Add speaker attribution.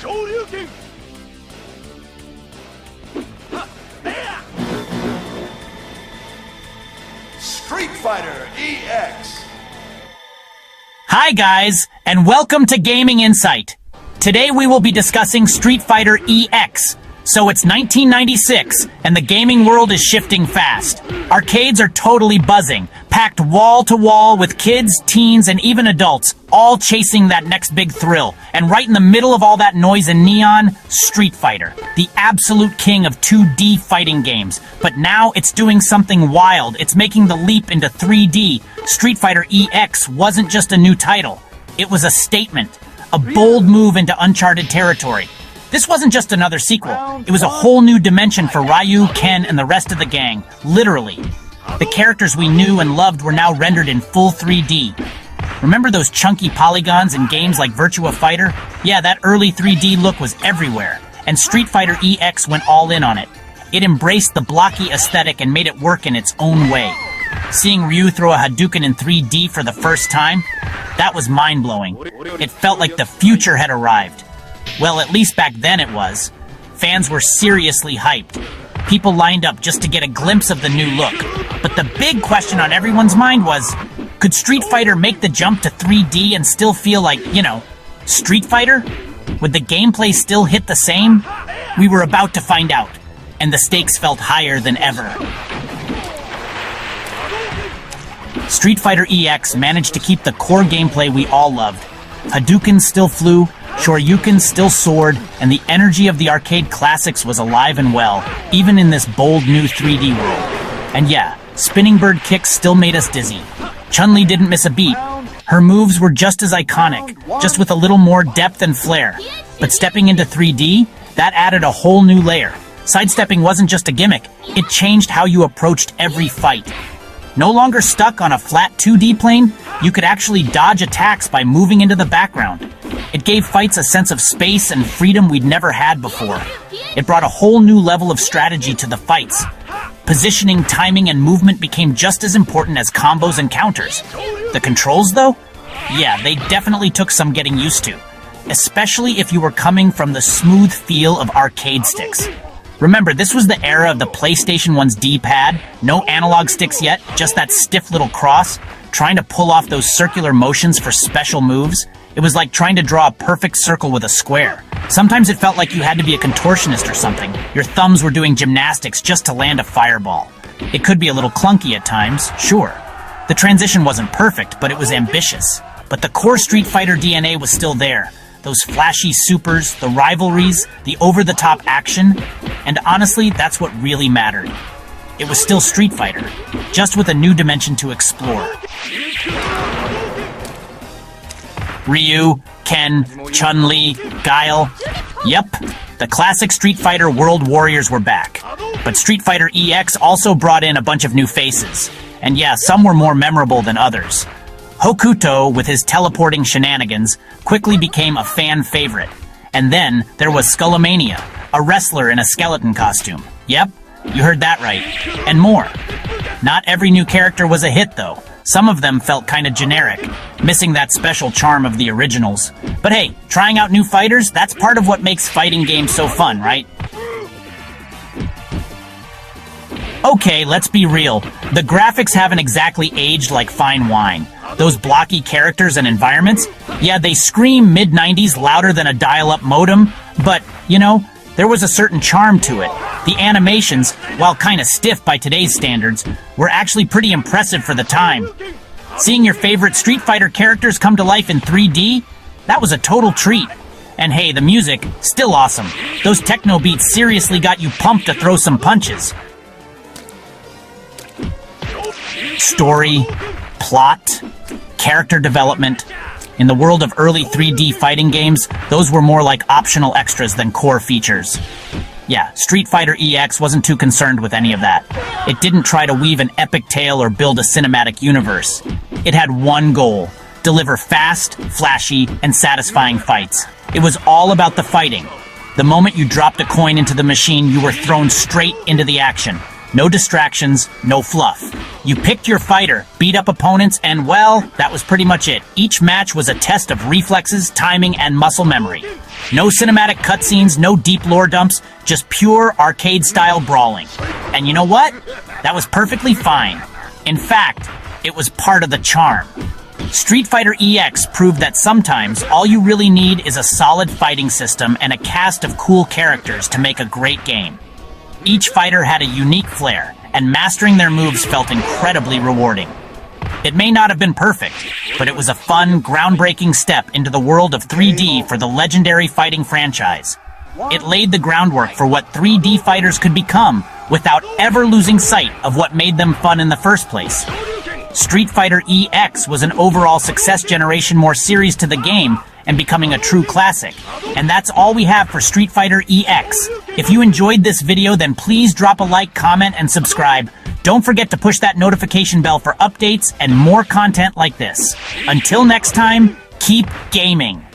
Speaker 1: Street Fighter EX.
Speaker 2: Hi guys, and welcome to Gaming Insight. Today we will be discussing Street Fighter EX. So it's 1996, and the gaming world is shifting fast. Arcades are totally buzzing, packed wall to wall with kids, teens, and even adults, all chasing that next big thrill. And right in the middle of all that noise and neon, Street Fighter, the absolute king of 2D fighting games. But now it's doing something wild. It's making the leap into 3D. Street Fighter EX wasn't just a new title. It was a statement, a bold move into uncharted territory. This wasn't just another sequel. It was a whole new dimension for Ryu, Ken, and the rest of the gang. Literally. The characters we knew and loved were now rendered in full 3D. Remember those chunky polygons in games like Virtua Fighter? Yeah, that early 3D look was everywhere, and Street Fighter EX went all in on it. It embraced the blocky aesthetic and made it work in its own way. Seeing Ryu throw a Hadouken in 3D for the first time, that was mind-blowing. It felt like the future had arrived. Well, at least back then it was. Fans were seriously hyped. People lined up just to get a glimpse of the new look. But the big question on everyone's mind was, could Street Fighter make the jump to 3D and still feel like, Street Fighter? Would the gameplay still hit the same? We were about to find out, and the stakes felt higher than ever. Street Fighter EX managed to keep the core gameplay we all loved. Hadouken still flew, Shoryuken still soared, and the energy of the arcade classics was alive and well, even in this bold new 3D world. And yeah, spinning bird kicks still made us dizzy. Chun-Li didn't miss a beat. Her moves were just as iconic, just with a little more depth and flair. But stepping into 3D, that added a whole new layer. Sidestepping wasn't just a gimmick, it changed how you approached every fight. No longer stuck on a flat 2D plane, you could actually dodge attacks by moving into the background. It gave fights a sense of space and freedom we'd never had before. It brought a whole new level of strategy to the fights. Positioning, timing, and movement became just as important as combos and counters. The controls, though? Yeah, they definitely took some getting used to. Especially if you were coming from the smooth feel of arcade sticks. Remember, this was the era of the PlayStation 1's D-pad, no analog sticks yet, just that stiff little cross, trying to pull off those circular motions for special moves. It was like trying to draw a perfect circle with a square. Sometimes it felt like you had to be a contortionist or something. Your thumbs were doing gymnastics just to land a fireball. It could be a little clunky at times, sure. The transition wasn't perfect, but it was ambitious. But the core Street Fighter DNA was still there. Those flashy supers, the rivalries, the over-the-top action, and honestly, that's what really mattered. It was still Street Fighter, just with a new dimension to explore. Ryu, Ken, Chun-Li, Guile. Yep, the classic Street Fighter World Warriors were back. But Street Fighter EX also brought in a bunch of new faces. And yeah, some were more memorable than others. Hokuto, with his teleporting shenanigans, quickly became a fan favorite. And then there was Skullomania, a wrestler in a skeleton costume. Yep, you heard that right. And more. Not every new character was a hit, though. Some of them felt kinda generic, missing that special charm of the originals. But hey, trying out new fighters, that's part of what makes fighting games so fun, right? Okay, let's be real. The graphics haven't exactly aged like fine wine. Those blocky characters and environments, yeah, they scream mid-90s louder than a dial-up modem, but, there was a certain charm to it. The animations, while kinda stiff by today's standards, were actually pretty impressive for the time. Seeing your favorite Street Fighter characters come to life in 3D, that was a total treat. And hey, the music, still awesome. Those techno beats seriously got you pumped to throw some punches. Story, plot, character development. In the world of early 3D fighting games, those were more like optional extras than core features. Yeah, Street Fighter EX wasn't too concerned with any of that. It didn't try to weave an epic tale or build a cinematic universe. It had one goal: deliver fast, flashy, and satisfying fights. It was all about the fighting. The moment you dropped a coin into the machine, you were thrown straight into the action. No distractions, no fluff. You picked your fighter, beat up opponents, and well, that was pretty much it. Each match was a test of reflexes, timing, and muscle memory. No cinematic cutscenes, no deep lore dumps, just pure arcade-style brawling. And you know what? That was perfectly fine. In fact, it was part of the charm. Street Fighter EX proved that sometimes all you really need is a solid fighting system and a cast of cool characters to make a great game. Each fighter had a unique flair, and mastering their moves felt incredibly rewarding. It may not have been perfect, but it was a fun, groundbreaking step into the world of 3D for the legendary fighting franchise. It laid the groundwork for what 3D fighters could become without ever losing sight of what made them fun in the first place. Street Fighter EX was an overall success, generation more series to the game, and becoming a true classic. And that's all we have for Street Fighter EX. If you enjoyed this video, then please drop a like, comment, and subscribe. Don't forget to push that notification bell for updates and more content like this. Until next time, keep gaming.